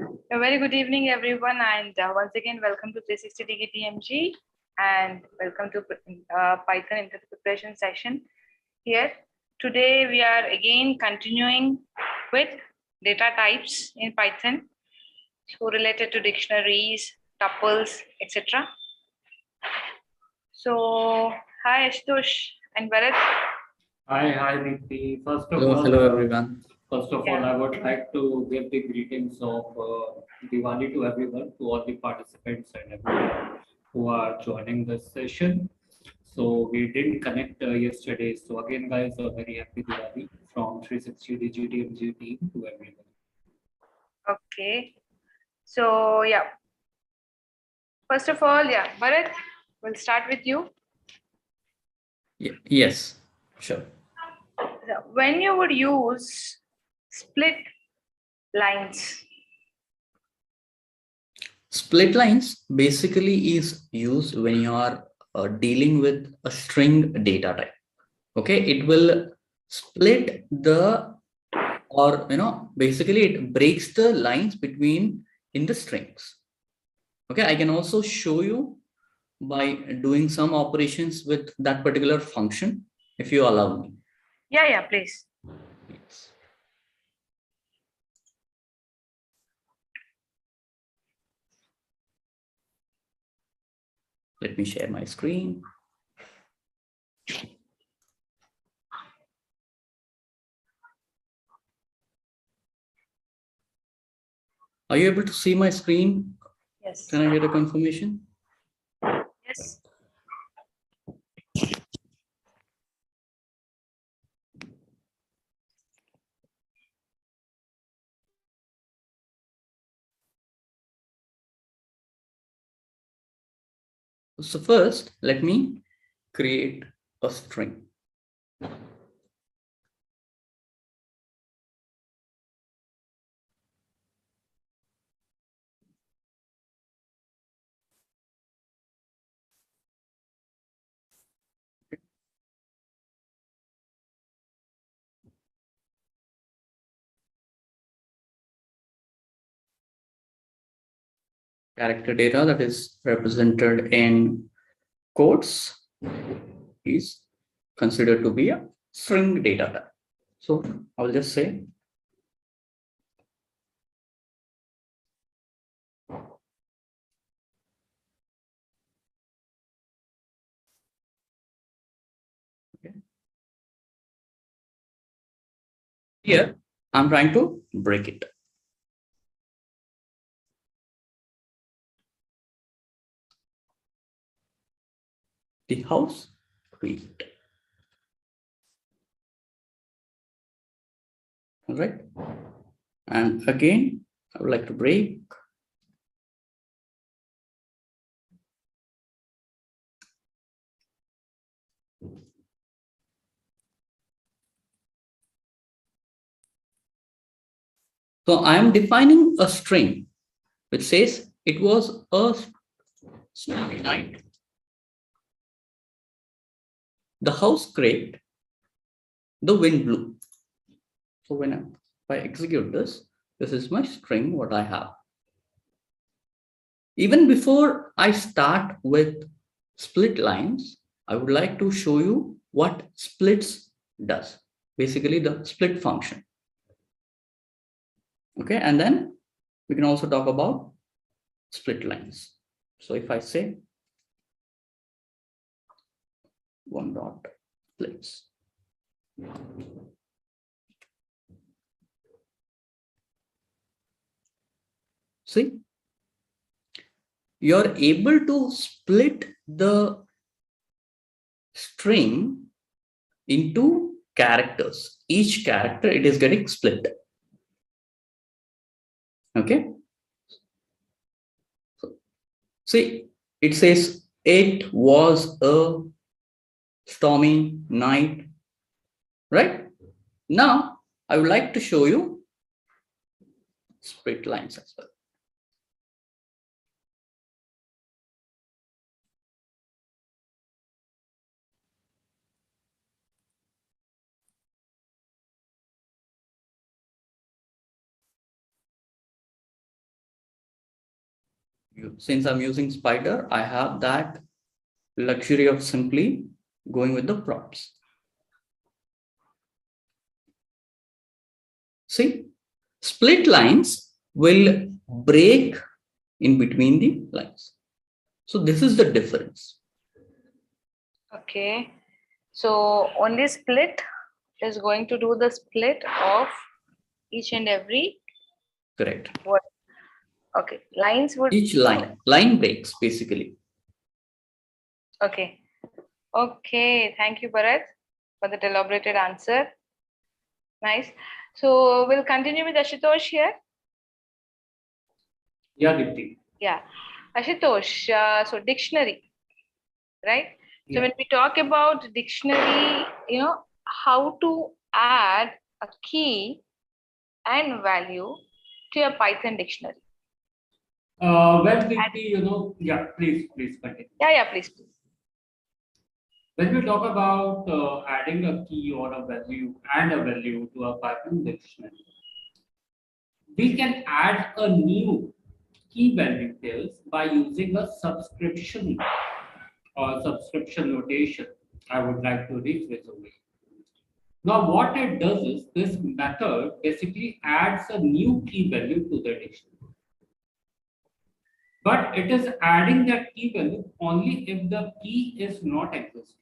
A very good evening, everyone, and once again, welcome to 360DigiTMG and welcome to Python interview preparation session here. Today, we are again continuing with data types in Python, so related to dictionaries, tuples, etc. So, hi Ashutosh and Bharat. Hi, Deepti. Hello, everyone. First of all, I would like to give the greetings of Diwali to everyone, to all the participants and everyone who are joining this session. So we didn't connect yesterday. So again, guys, a very happy Diwali from 360DigiTMG team to everyone. Okay. So, yeah. First of all, Bharat, we'll start with you. Yes, sure. When you would use split lines. Split lines basically is used when you are dealing with a string data type. Okay, it will split basically it breaks the lines between in the strings. Okay, I can also show you by doing some operations with that particular function, if you allow me. Yeah, please. Yes. Let me share my screen. Are you able to see my screen? Yes. Can I get a confirmation? Yes. So first, let me create a string. Character data that is represented in quotes is considered to be a string data type. So I'll just say okay. Here I'm trying to break it. The house creaked. All right. And again, I would like to break. So I am defining a string which says it was a snowy night. The house creaked. The wind blew. So when if I execute this is my string, what I have. Even before I start with split lines, I would like to show you what splits does. Basically the split function. Okay, and then we can also talk about split lines. So if I say one dot splits. See, you're able to split the string into characters. Each character, it is getting split. Okay. So, see, it says it was a stormy night, right? Now, I would like to show you split lines as well. Since I'm using Spider, I have that luxury of simply going with the props. See, split lines will break in between the lines. So this is the difference. Okay. So only split is going to do the split of each and every Correct. word. Okay. Lines would. Each line breaks basically. Okay. Okay. Thank you, Bharat, for that elaborated answer. Nice. So we'll continue with Ashutosh here. Yeah, Dipti. Yeah. Ashutosh, so dictionary, right? So Yeah. when we talk about dictionary, how to add a key and value to your Python dictionary. Well, Dipti, yeah, please continue. Yeah, please. When we talk about adding a key or a value to a Python dictionary, we can add a new key value pairs by using a subscription or subscription notation. I would like to rephrase away. Now, what it does is this method basically adds a new key value to the dictionary. But it is adding that key value only if the key is not existing.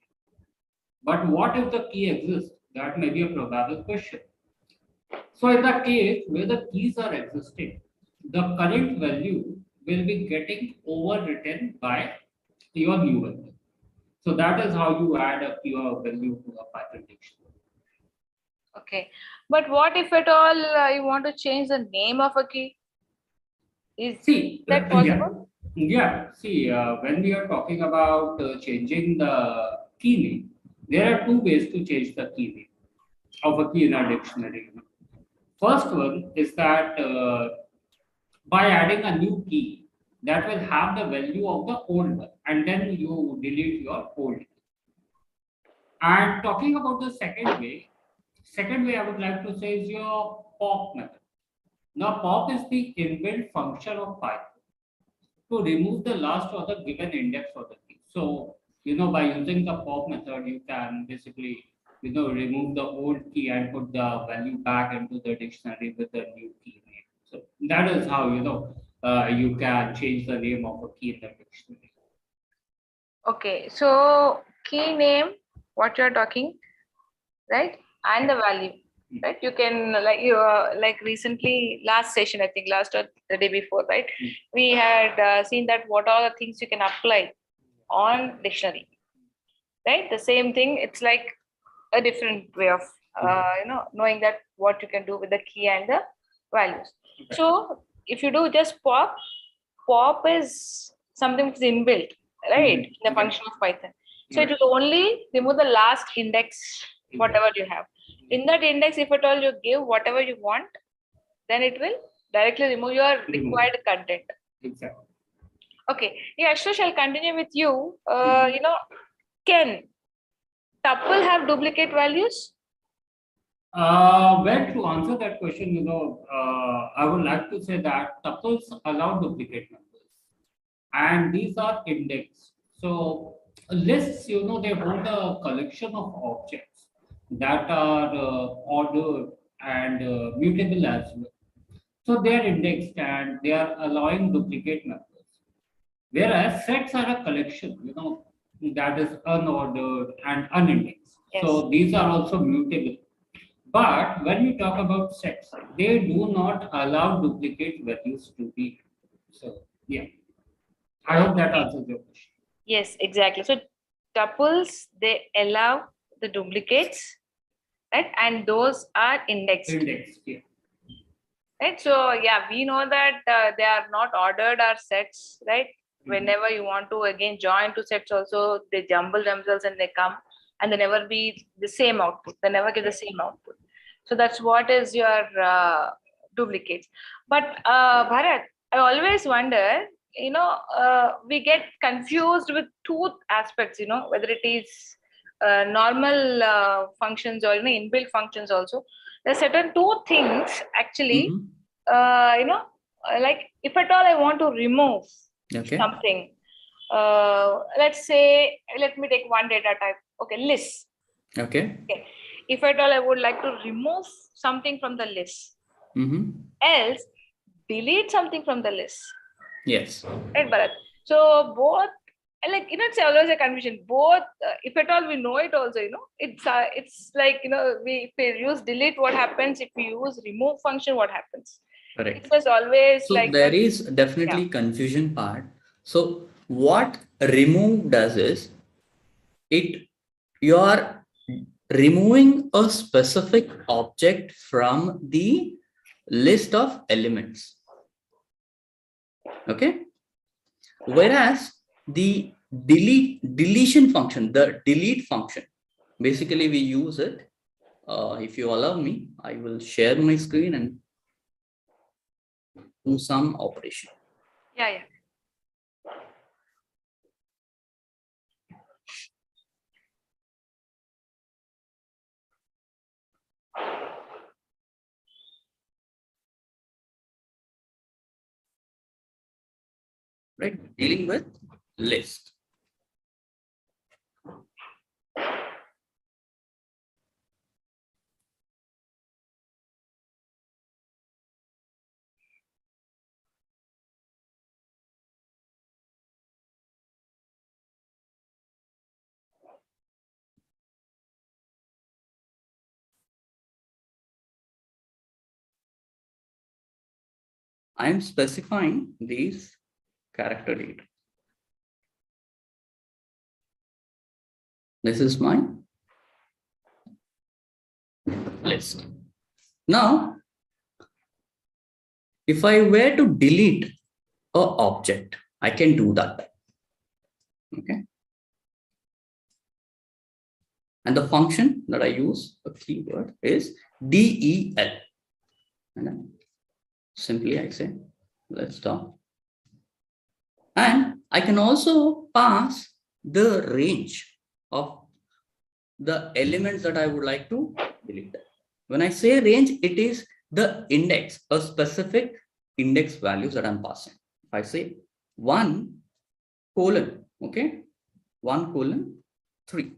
But what if the key exists? That may be a probable question. So in the case where the keys are existing, the current value will be getting overwritten by your new value. So that is how you add a key or value to a Python dictionary. Okay. But what if at all you want to change the name of a key? Is that possible? Yeah. See, when we are talking about changing the key name, there are two ways to change the key name of a key in a dictionary. First one is that by adding a new key that will have the value of the old one, and then you delete your old key. And talking about the second way I would like to say is your pop method. Now, pop is the inbuilt function of Python to remove the last or the given index of the key. So, by using the pop method, you can basically, remove the old key and put the value back into the dictionary with the new key name. So that is how, you can change the name of a key in the dictionary. Okay. So key name, what you're talking, right? And the value. Right, you can like recently last session, I think last or the day before, right? We had seen that what are the things you can apply on dictionary, right? The same thing, it's like a different way of knowing that what you can do with the key and the values. So if you do just pop is something which is inbuilt, right? In the function of Python. So it will only remove the last index, whatever you have. In that index, if at all you give whatever you want, then it will directly remove your required content. Exactly. Okay. Yeah, Ashwa, shall continue with you. Can tuple have duplicate values? Well, to answer that question, I would like to say that tuples allow duplicate numbers, and these are indexed. So lists, they hold a collection of objects that are ordered and mutable as well. So they are indexed and they are allowing duplicate numbers. Whereas sets are a collection, that is unordered and unindexed. Yes. So these are also mutable. But when we talk about sets, they do not allow duplicate values to be. So yeah, I hope that answers your question. Yes, exactly. So tuples, they allow the duplicates, right? And those are indexed. Indexed, yeah. Right. So yeah, we know that they are not ordered or sets, right? Whenever you want to again join two sets, also they jumble themselves and they come, and they never be the same output. They never give the same output. So that's what is your duplicates. But Bharat, I always wonder, we get confused with two aspects, whether it is normal functions or inbuilt functions also. There are certain two things actually, like if at all I want to remove Okay. something. Let's say, let me take one data type. Okay, list. Okay. Okay. If at all I would like to remove something from the list, else delete something from the list. Yes. Right, Bharat? So both, like, it's always a confusion. Both, if at all we know it also, it's like, if we use delete, what happens? If we use remove function, what happens? Correct. It's just always So like there is definitely confusion part. So what remove does is you are removing a specific object from the list of elements. Okay. Whereas the deletion function, the delete function, basically we use it. If you allow me, I will share my screen and do some operation. Yeah. Right, dealing with list. I am specifying these character data. This is my list. Now, if I were to delete an object, I can do that. Okay. And the function that I use, a keyword, is del. And then simply I say, let's stop. And I can also pass the range of the elements that I would like to delete. When I say range, it is the index, a specific index values that I'm passing. If I say 1 colon, okay, 1 colon 3.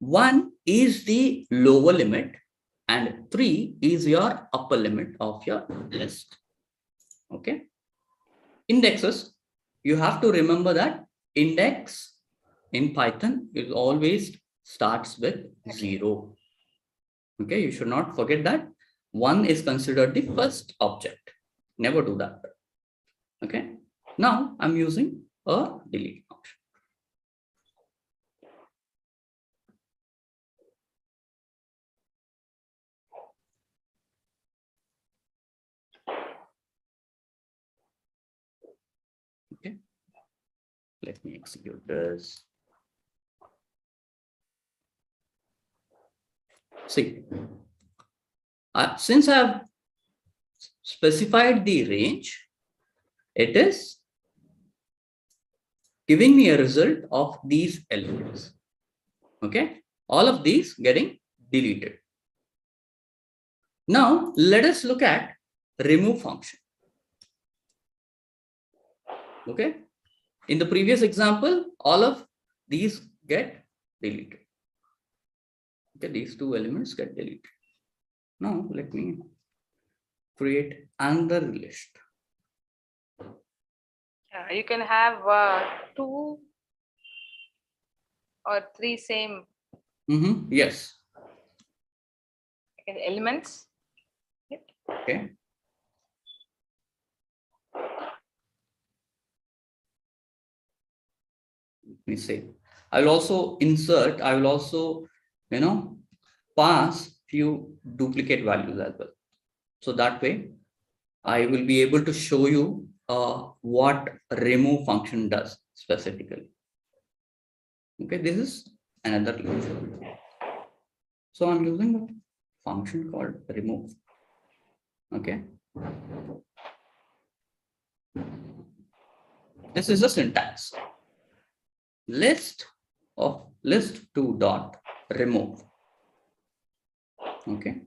1 is the lower limit and 3 is your upper limit of your list. Okay. Indexes, you have to remember that index in Python it always starts with 0. Okay, you should not forget that 1 is considered the first object. Never do that. Okay, now I'm using a delete function. Okay, let me execute this. See, since I have specified the range, it is giving me a result of these elements. Okay, all of these getting deleted. Now let us look at remove function. Okay, in the previous example, all of these get deleted. Okay, these two elements get deleted. Now let me create another list. Yeah, you can have 2 or 3 same Yes. elements. Yep. Okay. Let me say, I will also insert, I will also, pass few duplicate values as well. So that way, I will be able to show you what remove function does specifically. Okay, this is another list. So I'm using a function called remove. Okay. This is a syntax. List of list2 dot remove. Okay.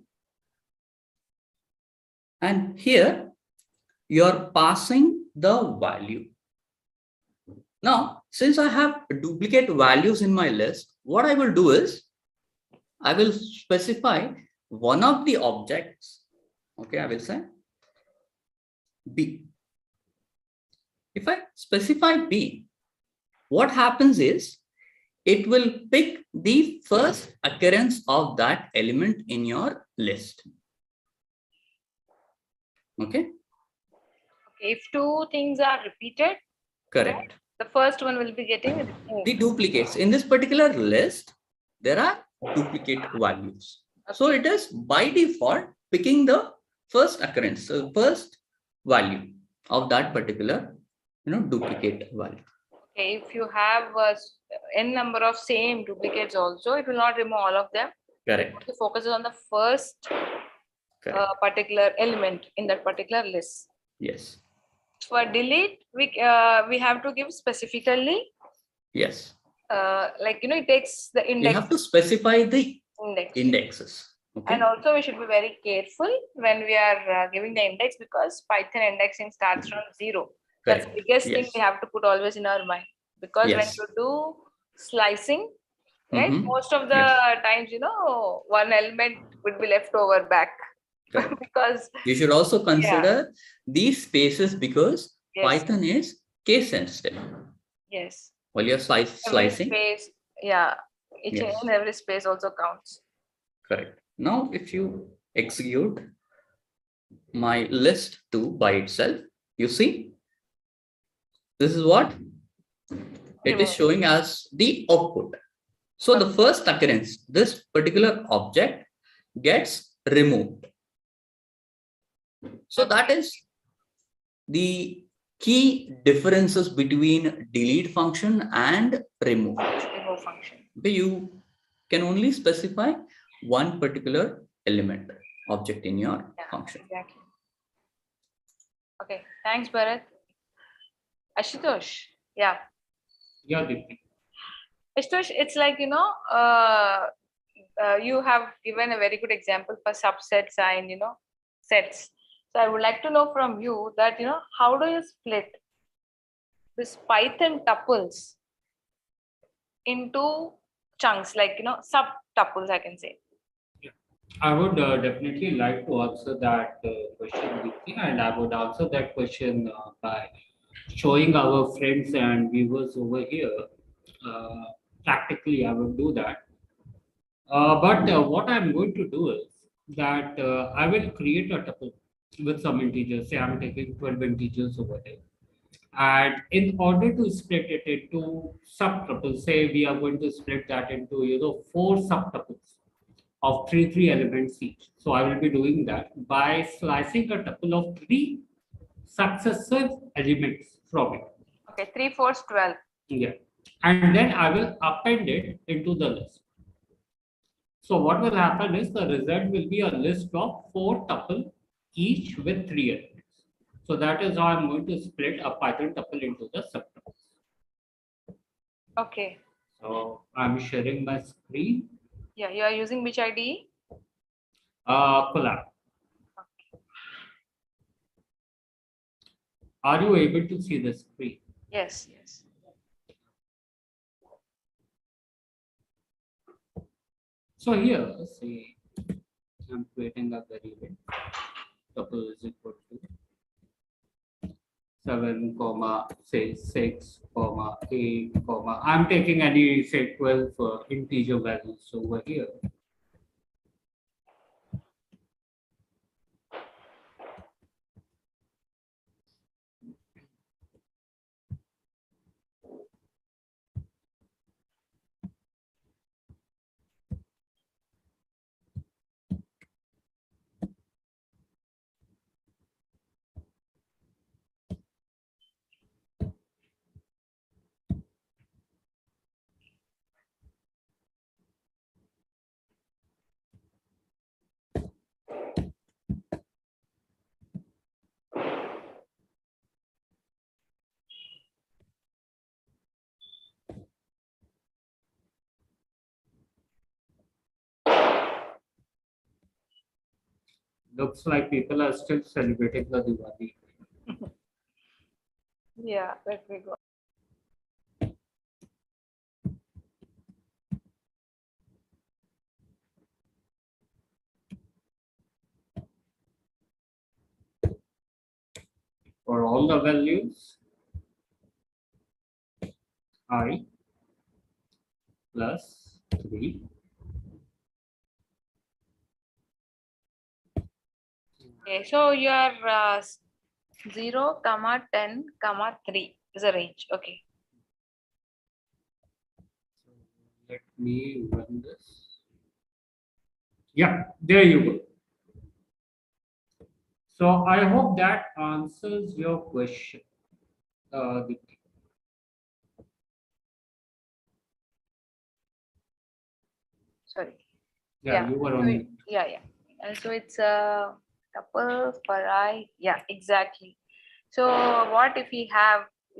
And here you're passing the value. Now, since I have duplicate values in my list, what I will do is I will specify one of the objects. Okay, I will say B. If I specify B, what happens is it will pick the first occurrence of that element in your list. Okay. If two things are repeated, Correct. the first one will be getting The duplicates. In this particular list, there are duplicate values. So it is by default picking the first occurrence, so first value of that particular duplicate value. Okay, if you have n number of same duplicates also, it will not remove all of them. Correct. It focuses on the first particular element in that particular list. Yes. For delete, we have to give specifically. Yes. Like it takes the index. You have to specify the indexes. Okay. And also we should be very careful when we are giving the index, because Python indexing starts from 0. Correct. That's the biggest thing we have to put always in our mind, because when you do slicing, right, most of the times one element would be left over back. Because you should also consider these spaces, because Python is case sensitive. Yes. While you're slicing. Space, each and every space also counts. Correct. Now, if you execute my list 2 by itself, you see, this is what it is showing as the output. So the first occurrence, this particular object gets removed. So that is the key differences between delete function and remove function. You can only specify one particular element object in your function. Exactly. Okay, thanks, Bharat. Ashutosh, Yeah, Deepti. Ashutosh, it's like you have given a very good example for subsets and sets. So I would like to know from you that how do you split this Python tuples into chunks, like sub tuples, I can say. Yeah. I would definitely like to answer that question, Deepti, and I would answer that question by showing our friends and viewers over here. Practically, I would do that. But what I'm going to do is that I will create a tuple with some integers. Say I'm taking 12 integers over there. And in order to split it into subtuples, say we are going to split that into 4 subtuples of 3 elements each. So I will be doing that by slicing a tuple of 3 successive elements from it. Okay, 3, 4, 12. Yeah. And then I will append it into the list. So what will happen is the result will be a list of 4 tuples, each with 3 elements. So that is how I'm going to split a Python tuple into the subtuples. Okay. So I'm sharing my screen. Yeah, you are using which IDE? Collab. Okay. Are you able to see the screen? Yes, yes. So here, say I'm creating a variable. Tuple is equal to 7, say 6, 8, I'm taking any say 12 integer values over here. Looks like people are still celebrating the Diwali. Yeah, let me go. For all the values, I plus 3. Okay, so your 0, 10, 3 is a range. Okay. Let me run this. Yeah, there you go. So I hope that answers your question. Deepti. Sorry. Yeah, you were on mute. Yeah. And so it's a tuple for I. Yeah, exactly. So what if we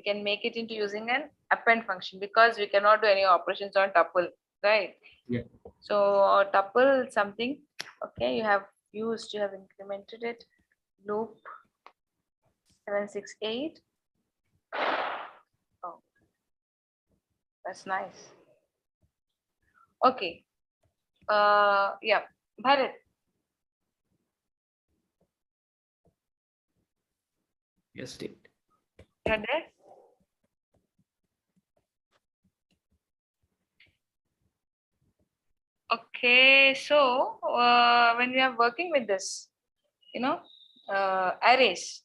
can make it into using an append function because we cannot do any operations on tuple, right? Yeah. So tuple something. Okay, you have incremented it. Loop 768. Oh, that's nice. Okay. Yeah, Bharat. Yes, David. You're there? Okay, so when we are working with this, arrays,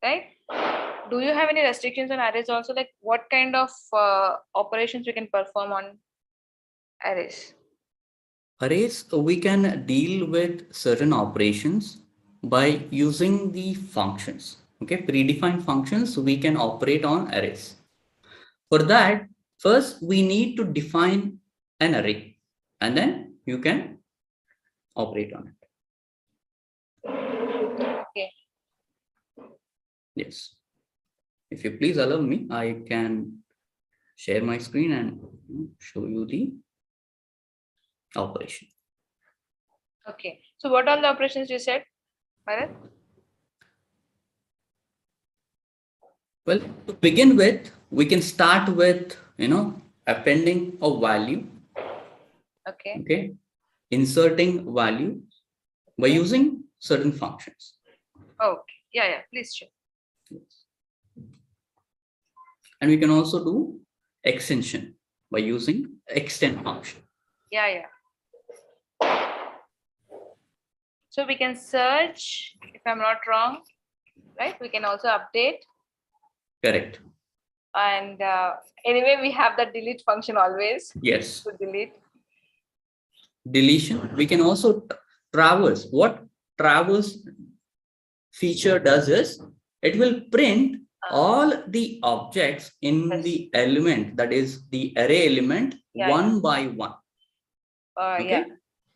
right? Do you have any restrictions on arrays also? Like what kind of operations we can perform on arrays? Arrays, we can deal with certain operations by using the functions. Okay, predefined functions we can operate on arrays. For that, first we need to define an array and then you can operate on it. Okay. Yes. If you please allow me, I can share my screen and show you the operation. Okay. So what are the operations you said, Bharat? Well, to begin with, we can start with, appending a value. Okay. Okay. Inserting value by using certain functions. Okay. Yeah. Please share. Yes. And we can also do extension by using extend function. Yeah. So we can search, if I'm not wrong, right? We can also update. Correct. And anyway, we have the delete function always. Yes. To delete. Deletion. We can also traverse. What traverse feature does is it will print all the objects in the element, that is the array element, one by one. Okay.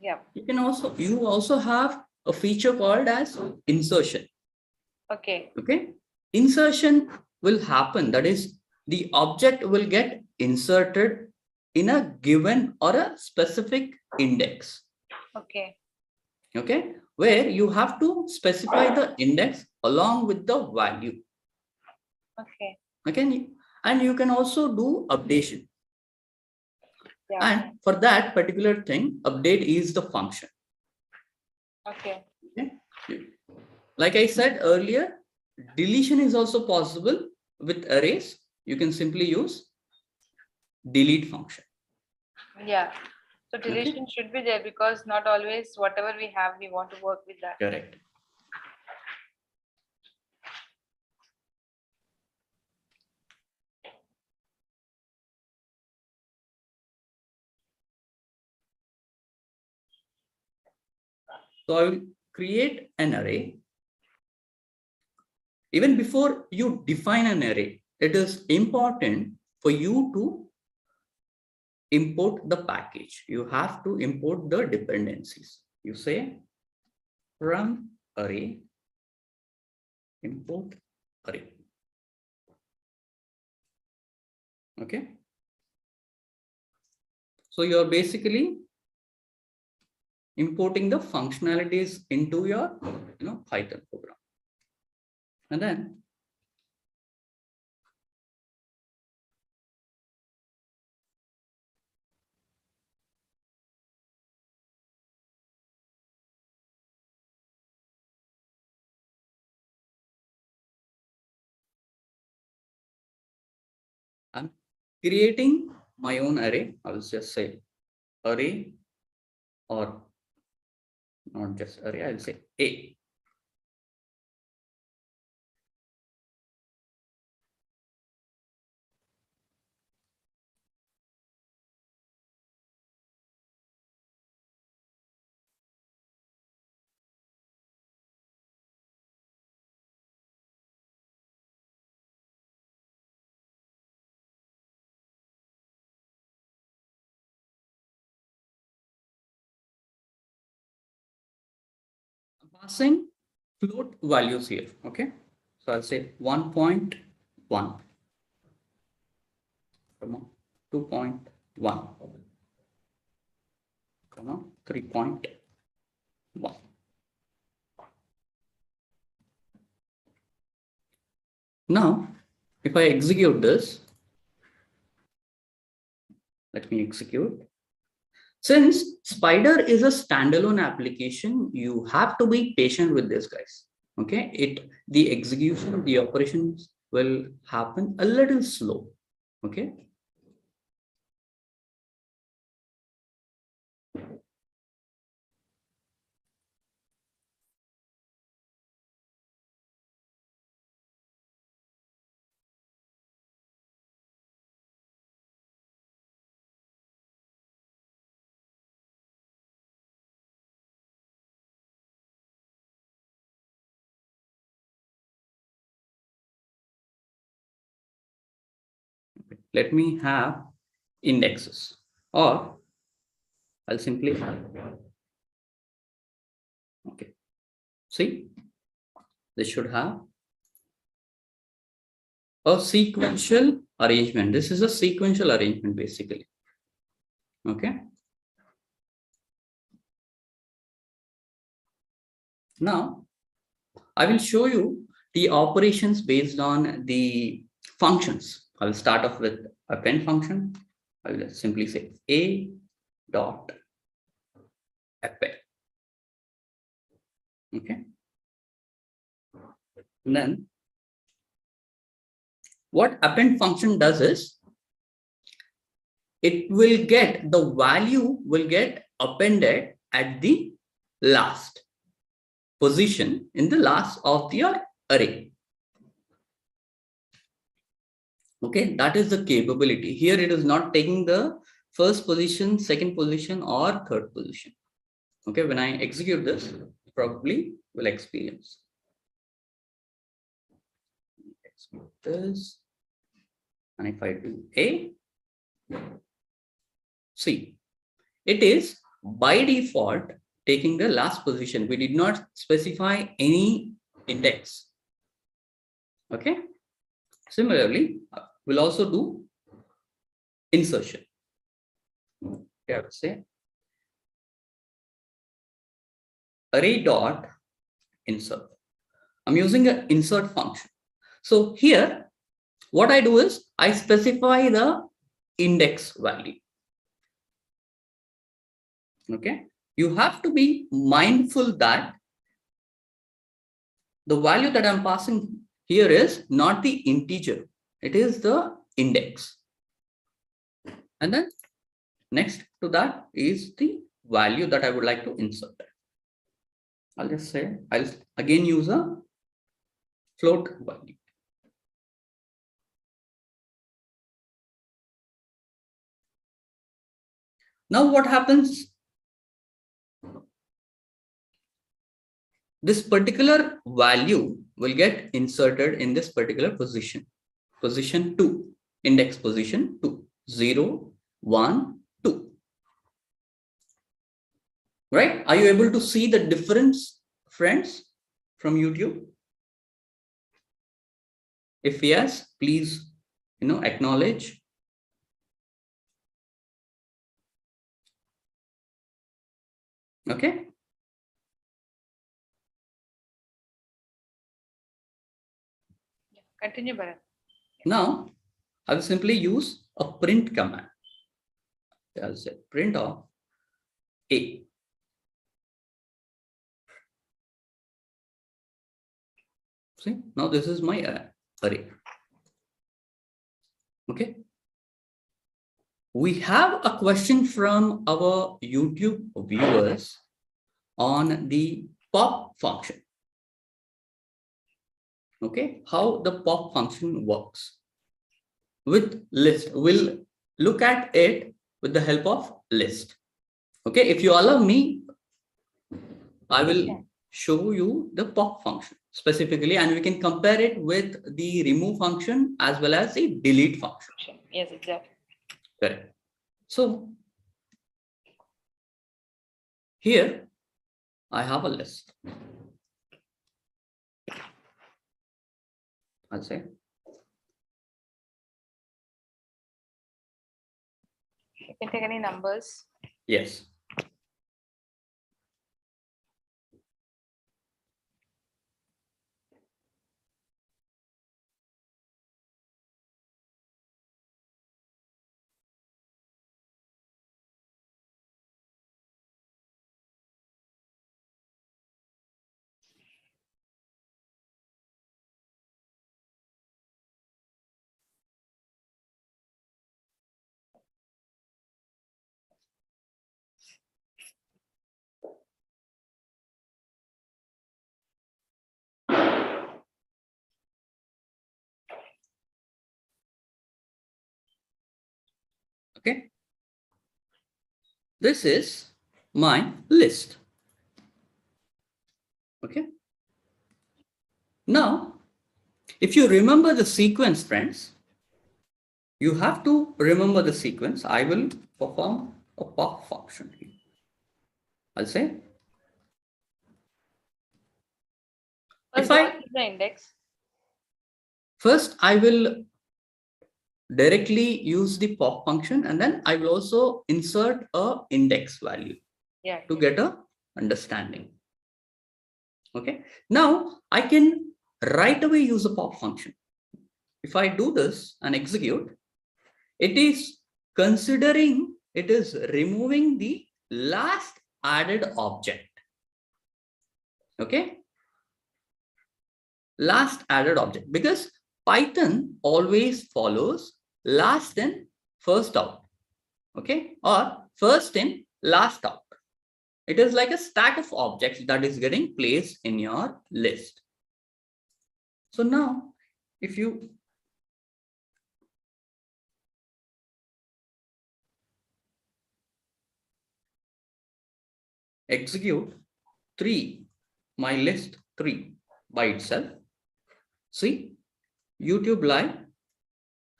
Yeah. You also have a feature called as insertion. Okay. Insertion will happen, that is the object will get inserted in a given or a specific index. Okay. Where you have to specify the index along with the value. Okay. And you can also do updation. Yeah. And for that particular thing, update is the function. Okay. Like I said earlier, deletion is also possible with arrays. You can simply use delete function. Yeah. So deletion should be there because not always whatever we have, we want to work with that. Correct. So I will create an array. Even before you define an array, it is important for you to import the package. You have to import the dependencies. You say from array, import array. Okay. So you're basically importing the functionalities into your Python program. And then creating my own array. I'll just say array, or not just array, I'll say A. I'm passing float values here. Okay. So I'll say 1.1, 2.1, 3.1. Now, if I execute this, let me execute. Since Spider is a standalone application, you have to be patient with this, guys. Okay, the execution of the operations will happen a little slow. Okay. Let me have indexes, or I'll simply have, okay, see, this should have a sequential arrangement. This is a sequential arrangement basically. Okay. Now I will show you the operations based on the functions. I will start off with append function. I will simply say a dot append. Okay. And then what append function does is it will get the value will get appended at the last position in the last of your array. Okay, that is the capability. Here it is not taking the first position, second position, or third position. Okay, when I execute this, probably will experience. Execute this. And if I do A, see, it is by default taking the last position. We did not specify any index. Okay. Similarly, we'll also do insertion. Okay, I would say array dot insert. I'm using an insert function. So here, what I do is I specify the index value. Okay, you have to be mindful that the value that I'm passing here is not the integer, it is the index. And then next to that is the value that I would like to insert. I'll just say, I'll again use a float value. Now what happens? This particular value will get inserted in this particular position. Position 2, index position 2, 0, 1, 2. Right? Are you able to see the difference, friends, from YouTube? If yes, please, acknowledge. Okay. Continue, Bharat. Now, I will simply use a print command. I'll say print of A. See, now this is my array. Okay. we have a question from our YouTube viewers on the pop function. Okay, how the pop function works with list. We'll look at it with the help of list. Okay, if you allow me, I will show you the pop function specifically, and we can compare it with the remove function as well as the delete function. Yes, exactly. Correct. So here I have a list. I'll say. You can take any numbers. Yes. Okay. This is my list. Okay. Now, if you remember the sequence, friends, you have to remember the sequence. I will perform a pop function here. I'll say. First, what is the index? First, I will directly use the pop function, and then I will also insert a index value to get a understanding. Okay. Now I can right away use a pop function. If I do this and execute, it is considering, it is removing the last added object. Okay. Last added object, because Python always follows last in first out. Okay. Or first in last out. It is like a stack of objects that is getting placed in your list. So now, if you execute 3, my list 3 by itself, see, YouTube Live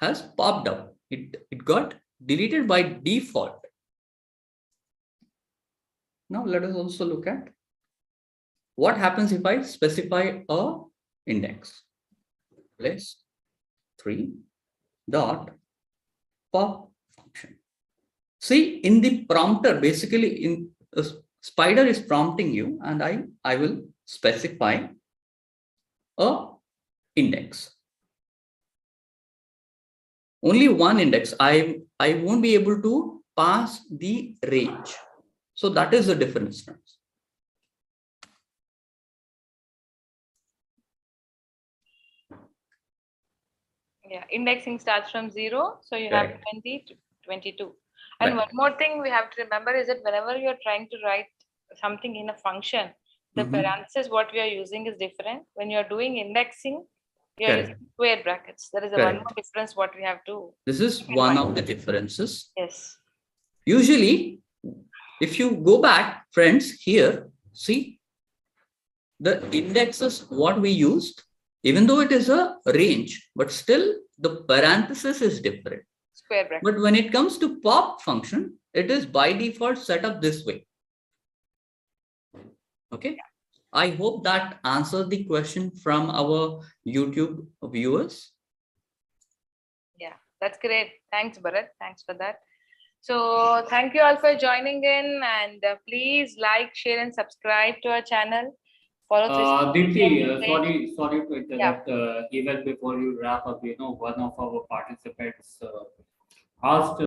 has popped up. It got deleted by default. Now let us also look at what happens if I specify a index. List 3 dot pop function. See, in the prompter, basically in Spider is prompting you, and I will specify a index. Only one index. I won't be able to pass the range. So that is the difference. Yeah, indexing starts from 0. So you have 20 to 22. And one more thing we have to remember is that whenever you're trying to write something in a function, the parenthesis what we are using is different. When you're doing indexing, you're using square brackets. That is the one more difference what we have to. This is one of the differences. Yes. Usually, if you go back, friends, here, see, the indexes what we used, even though it is a range, but still the parenthesis is different. Square bracket. But when it comes to pop function, it is by default set up this way. Okay. Yeah. I hope that answered the question from our YouTube viewers. Yeah, that's great. Thanks, Bharat. Thanks for that. So thank you all for joining in, and please like, share, and subscribe to our channel. Follow Dipti, sorry to interrupt. Even before you wrap up, one of our participants asked